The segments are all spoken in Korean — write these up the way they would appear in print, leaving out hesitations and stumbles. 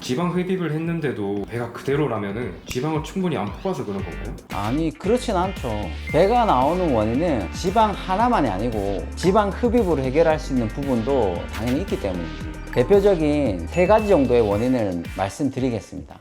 지방 흡입을 했는데도 배가 그대로라면은 지방을 충분히 안 뽑아서 그런 건가요? 아니, 그렇진 않죠. 배가 나오는 원인은 지방 하나만이 아니고 지방 흡입으로 해결할 수 있는 부분도 당연히 있기 때문이지. 대표적인 3가지 정도의 원인을 말씀드리겠습니다.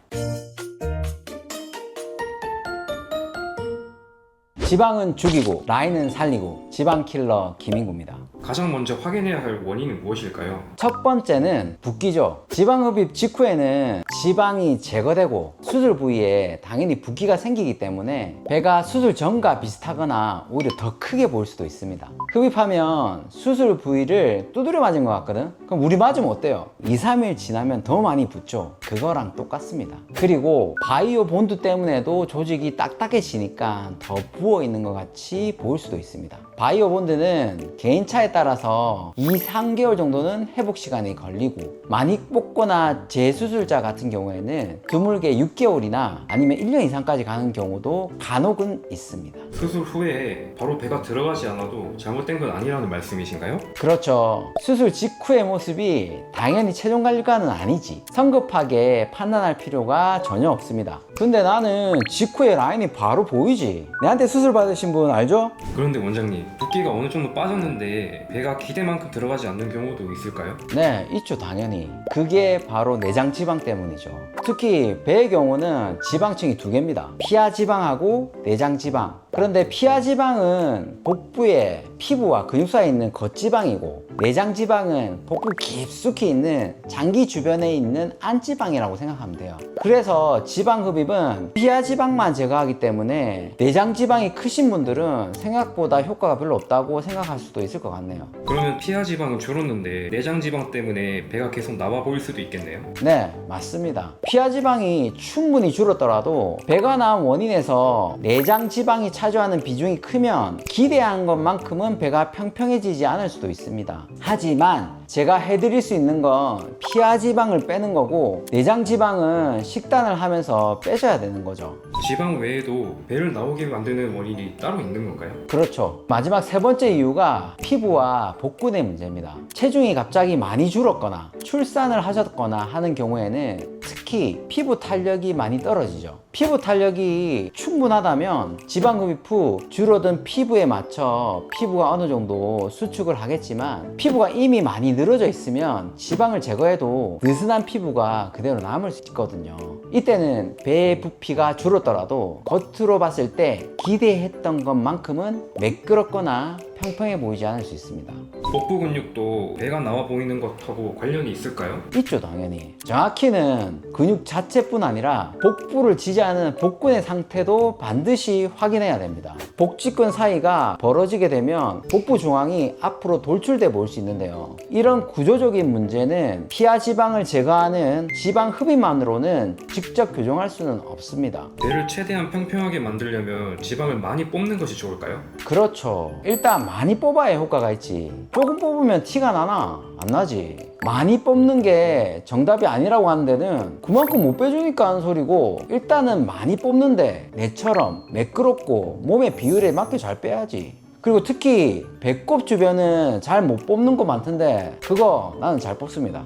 지방은 죽이고 라인은 살리고 지방킬러 김인구입니다. 가장 먼저 확인해야 할 원인은 무엇일까요? 첫 번째는 붓기죠. 지방흡입 직후에는 지방이 제거되고 수술 부위에 당연히 붓기가 생기기 때문에 배가 수술 전과 비슷하거나 오히려 더 크게 보일 수도 있습니다. 흡입하면 수술 부위를 두드려 맞은 것 같거든? 그럼 우리 맞으면 어때요? 2, 3일 지나면 더 많이 붓죠. 그거랑 똑같습니다. 그리고 바이오 본드 때문에도 조직이 딱딱해지니까 더 부어 있는 것 같이 보일 수도 있습니다. 바이오 본드는 개인차에 따라서 2, 3개월 정도는 회복 시간이 걸리고, 많이 뽑거나 재수술자 같은 경우에는 드물게 6개월이나 아니면 1년 이상까지 가는 경우도 간혹은 있습니다. 수술 후에 바로 배가 들어가지 않아도 잘못된 건 아니라는 말씀이신가요? 그렇죠. 수술 직후의 모습이 당연히 체중 관리과는 아니지. 성급하게 판단할 필요가 전혀 없습니다. 근데 나는 직후에 라인이 바로 보이지. 내한테 수술 받으신 분 알죠? 그런데 원장님, 붓기가 어느 정도 빠졌는데 배가 기대만큼 들어가지 않는 경우도 있을까요? 네, 있죠, 당연히. 그게 바로 내장 지방 때문이죠. 특히 배의 경우는 지방층이 2개입니다. 피하 지방하고 내장 지방. 그런데 피하 지방은 복부에 피부와 근육 사이에 있는 겉지방이고, 내장 지방은 복부 깊숙이 있는 장기 주변에 있는 안지방이라고 생각하면 돼요. 그래서 지방 흡입은 피하 지방만 제거하기 때문에 내장 지방이 크신 분들은 생각보다 효과가 별로 없다고 생각할 수도 있을 것 같네요. 그러면 피하 지방은 줄었는데 내장 지방 때문에 배가 계속 나와 보일 수도 있겠네요? 네, 맞습니다. 피하 지방이 충분히 줄었더라도 배가 나온 원인에서 내장 지방이 차지하는 비중이 크면 기대한 것만큼은 배가 평평해지지 않을 수도 있습니다. 하지만 제가 해드릴 수 있는 건 피하 지방을 빼는 거고, 내장 지방은 식단을 하면서 빼줘야 되는 거죠. 지방 외에도 배를 나오게 만드는 원인이 따로 있는 건가요? 그렇죠. 마지막 3번째 이유가 피부와 복근의 문제입니다. 체중이 갑자기 많이 줄었거나 출산을 하셨거나 하는 경우에는 특히 피부 탄력이 많이 떨어지죠. 피부 탄력이 충분하다면 지방흡입 후 줄어든 피부에 맞춰 피부가 어느 정도 수축을 하겠지만, 피부가 이미 많이 늘어져 있으면 지방을 제거해도 느슨한 피부가 그대로 남을 수 있거든요. 이때는 배의 부피가 줄었더라도 겉으로 봤을 때 기대했던 것만큼은 매끄럽거나 평평해 보이지 않을 수 있습니다. 복부 근육도 배가 나와 보이는 것하고 관련이 있을까요? 있죠, 당연히. 정확히는 근육 자체뿐 아니라 복부를 지지하는 복근의 상태도 반드시 확인해야 됩니다. 복직근 사이가 벌어지게 되면 복부 중앙이 앞으로 돌출돼 보일 수 있는데요. 이런 구조적인 문제는 피하 지방을 제거하는 지방 흡입만으로는 직접 교정할 수는 없습니다. 배를 최대한 평평하게 만들려면 지방을 많이 뽑는 것이 좋을까요? 그렇죠. 일단 많이 뽑아야 효과가 있지. 조금 뽑으면 티가 나나? 안 나지. 많이 뽑는 게 정답이 아니라고 하는 데는 그만큼 못 빼주니까 하는 소리고, 일단은 많이 뽑는데 내처럼 매끄럽고 몸의 비율에 맞게 잘 빼야지. 그리고 특히 배꼽 주변은 잘 못 뽑는 거 많던데 그거 나는 잘 뽑습니다.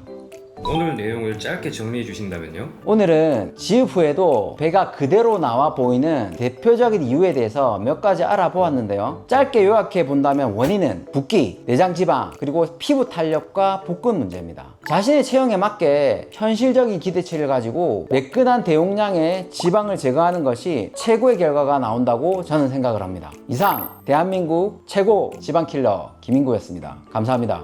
오늘 내용을 짧게 정리해 주신다면요? 오늘은 지흡 후에도 배가 그대로 나와 보이는 대표적인 이유에 대해서 몇 가지 알아보았는데요. 짧게 요약해 본다면 원인은 붓기, 내장 지방, 그리고 피부 탄력과 복근 문제입니다. 자신의 체형에 맞게 현실적인 기대치를 가지고 매끈한 대용량의 지방을 제거하는 것이 최고의 결과가 나온다고 저는 생각을 합니다. 이상 대한민국 최고 지방킬러 김인구였습니다. 감사합니다.